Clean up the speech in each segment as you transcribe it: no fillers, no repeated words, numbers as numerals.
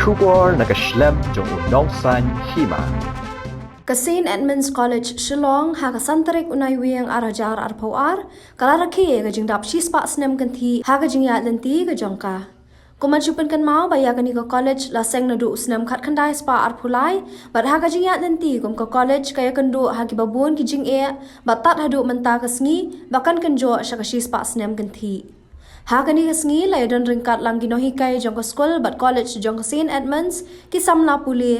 Shubor naga Snem jong unong san Hima. Kasin Edmunds College Shillong ha kasantarik unay wiyang arajar arpawar kalaraki ga jingdap shispa Snem ganti ha ga jingya lenti ga jongka. Kumanchupan kan mau baya kani ka college la seng nadu Snem khat khandai spa arpulai bat ha ga jingya lenti kum ka college kaya kandu ha ki babun ki jing e batat hadu menta ka Sngi bakan kan jo sha ka shispa Snem ganti. Ha kani ka Sngi la don ringkat lang ginohi kai jong ka school bat college jong ka St Edmunds ki samla puli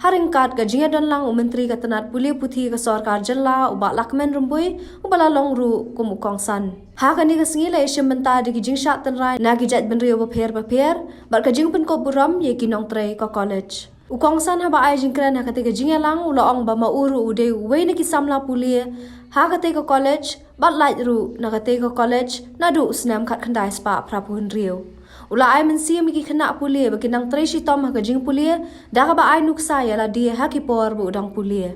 haringkat ka jinga don lang menteri ka tanat puli puthi ka sarkar jalla uba Lahkmen rumbui ubala longru kumukong san. Ha kani ka Sngi la isim menta di ki jingsha tanrai na ki jat benri uba pher bar ka jingpen ko buram ye ki nong tre ka college. Ukong san ha ba ai jingkran ha kate ka jinga lang ulaong ba mauru ude uwe na ki samla puli ha kate ka college bat Leit ru na kate ka college na du Snem khat khandai spa prapuhun riu. Ula ay mensia miki kena pulia bagi nang tresi tom ha kajing pulia dah ba ay nuksa ya la dia ha ki por bu udang pulia.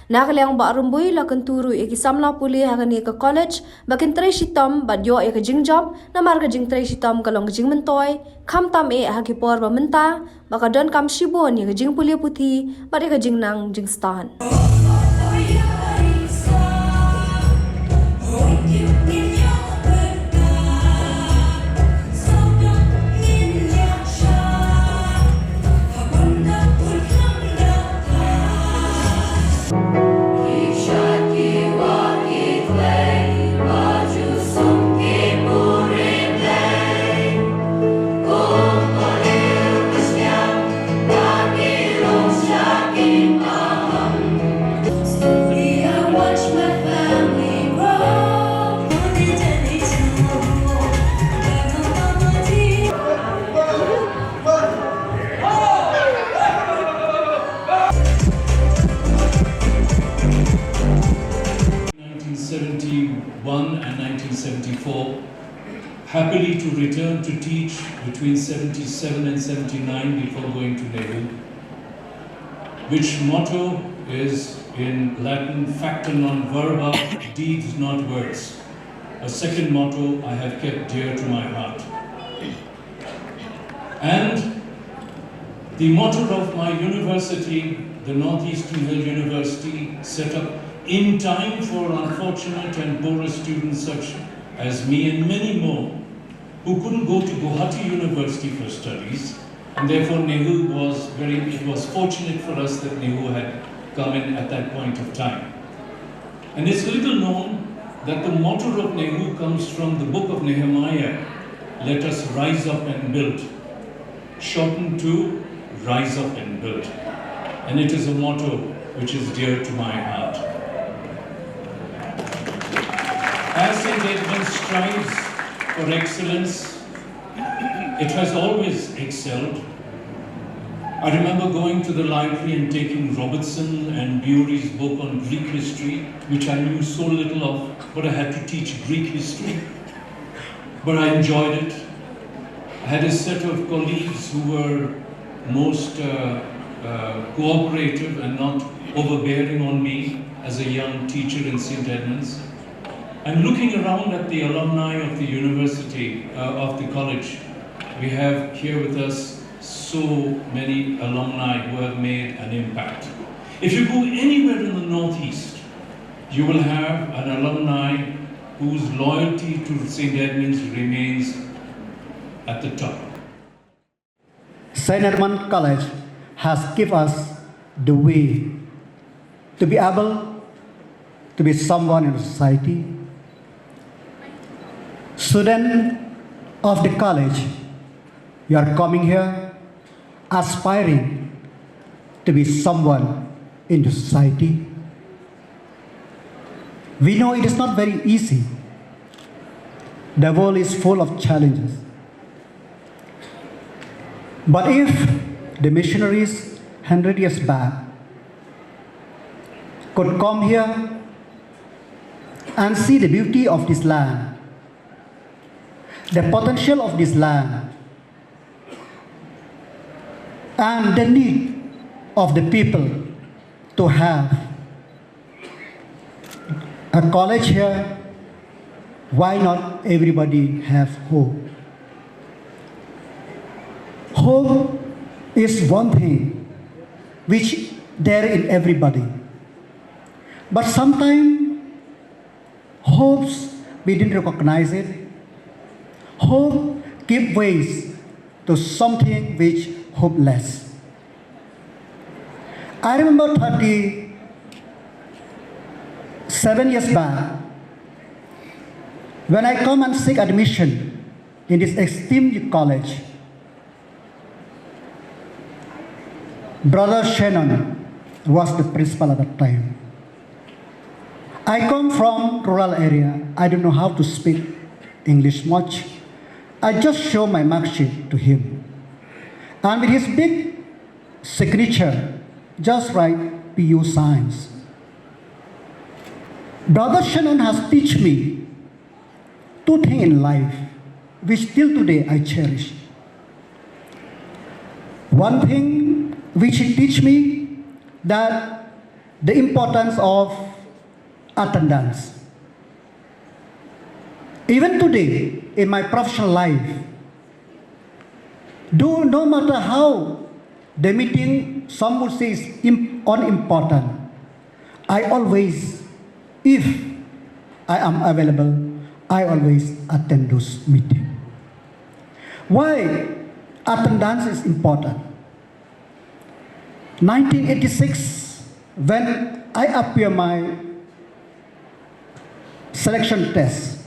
Nak leang ba rumbui la kenturu e ki samla pulia ha kani ka college bakin tresi tom ba yo e kajing job na mar kajing tresi tom kalong kajing mentoy kam tam e ha ki por ba menta baka don kam shibon ya kajing pulia puthi ba e kajing nang jing stan. And 1974, happily to return to teach between 77 and 79 before going to Nehru, which motto is in Latin, facta non verba, deeds not words. A second motto I have kept dear to my heart. And the motto of my university, the Northeastern Hill University, set up in time for unfortunate and poorer students such as me and many more who couldn't go to Guwahati University for studies, and therefore it was fortunate for us that Nehru had come in at that point of time. And it's little known that the motto of Nehru comes from the book of Nehemiah, let us rise up and build, shortened to rise up and build. And it is a motto which is dear to my heart. As St. Edmunds strives for excellence, it has always excelled. I remember going to the library and taking Robertson and Bury's book on Greek history, which I knew so little of, but I had to teach Greek history. But I enjoyed it. I had a set of colleagues who were most cooperative and not overbearing on me as a young teacher in St. Edmunds. I'm looking around at the alumni of the university, of the college. We have here with us so many alumni who have made an impact. If you go anywhere in the Northeast, you will have an alumni whose loyalty to St. Edmunds remains at the top. St. Edmunds College has given us the way to be able to be someone in society. Student of the college, you are coming here aspiring to be someone in the society. We know it is not very easy. The world is full of challenges. But if the missionaries 100 years back could come here and see the beauty of this land, the potential of this land, and the need of the people to have a college here, why not everybody have hope? Hope is one thing which there in everybody. But sometimes hopes we didn't recognize it. Hope give ways to something which hopeless. I remember 37 years back when I come and seek admission in this esteemed college. Brother Shannon was the principal at that time. I come from rural area. I don't know how to speak English much. I just show my mark sheet to him. And with his big signature, just write PU Science. Brother Shannon has taught me two things in life, which till today I cherish. One thing which he teach me, that the importance of attendance. Even today, in my professional life, no matter how the meeting, some would say is unimportant, I always, if I am available, I always attend those meetings. Why attendance is important? 1986, when I appear my selection test,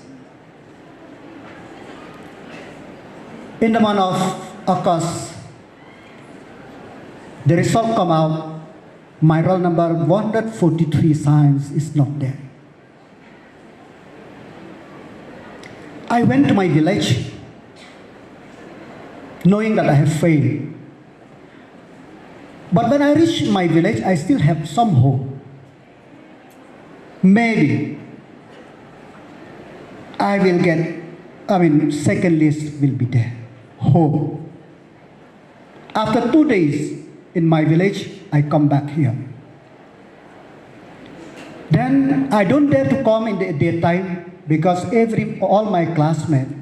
in the month of August, the result come out, my roll number 143 science is not there. I went to my village, knowing that I have failed. But when I reached my village, I still have some hope. Maybe I will get, second list will be there. Hope. After 2 days in my village, I come back here. Then I don't dare to come in the daytime because all my classmates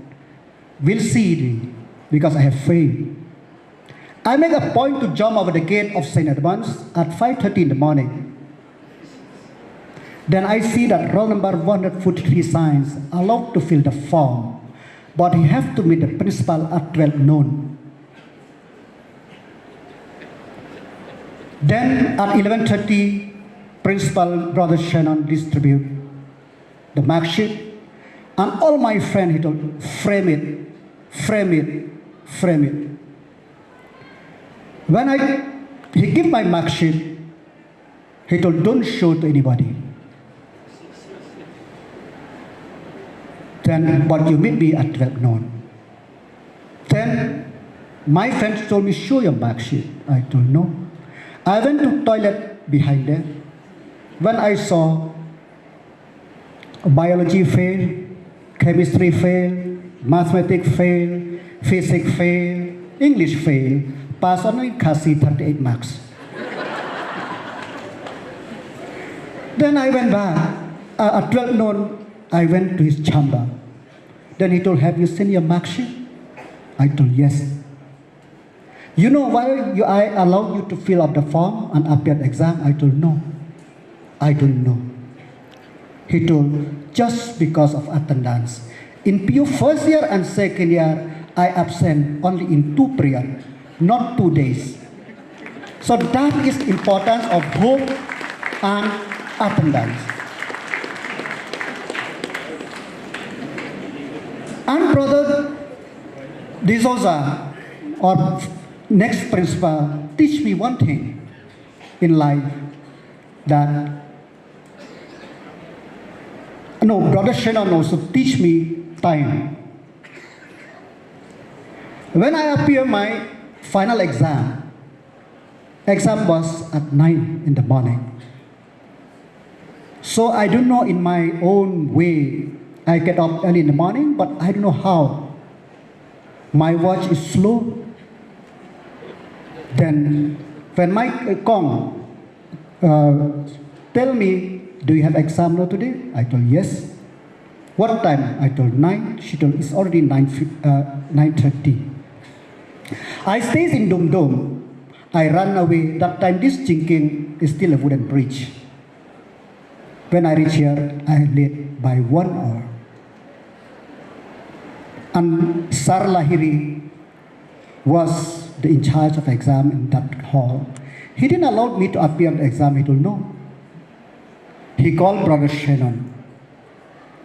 will see me because I have failed. I make a point to jump over the gate of St. Edmunds at 5:30 in the morning. Then I see that roll number 143 science allowed to fill the form, but he have to meet the principal at 12 noon. Then at 11:30, Principal Brother Shannon distribute the mark sheet, and all my friends, he told, frame it, frame it, frame it. When he give my mark sheet, he told, don't show to anybody. Then, but you meet me at 12 noon. Then, my friends told me, show your mark sheet. I told, no. I went to toilet behind there. When I saw biology fail, chemistry fail, mathematics fail, physics fail, English fail, pass only kasi 38 marks. Then I went back. At 12 noon, I went to his chamber. Then he told, have you seen your mark sheet? I told, yes. You know why I allowed you to fill up the form and appear at exam? I told, no. I don't know. He told, just because of attendance. In PU first year and second year, I absent only in 2 periods, not 2 days. So that is importance of hope and attendance. And Brother D'Souza, or next principal, teach me one thing in life, that Brother Shannon also teach me time. When I appear my final exam was at 9 in the morning. So I don't know, in my own way, I get up early in the morning, but I don't know how. My watch is slow. Then when my Kong tell me, do you have exam now today? I told, yes. What time? I told 9. She told, it's already 9:30. I stayed in Dum Dum I ran away. That time this Jingking is still a wooden bridge. When I reach here, I late by 1 hour. And Sir Lahiri was the in charge of exam in that hall. He didn't allow me to appear at the exam. He told no. He called Brother Shannon.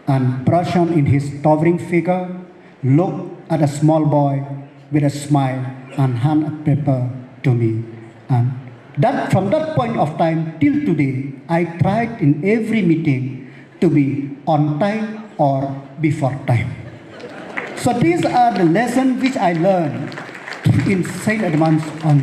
And Brother Shannon, in his towering figure, looked at a small boy with a smile and hand a paper to me. And from that point of time till today, I tried in every meeting to be on time or before time. So these are the lessons which I learned in St. Edmunds on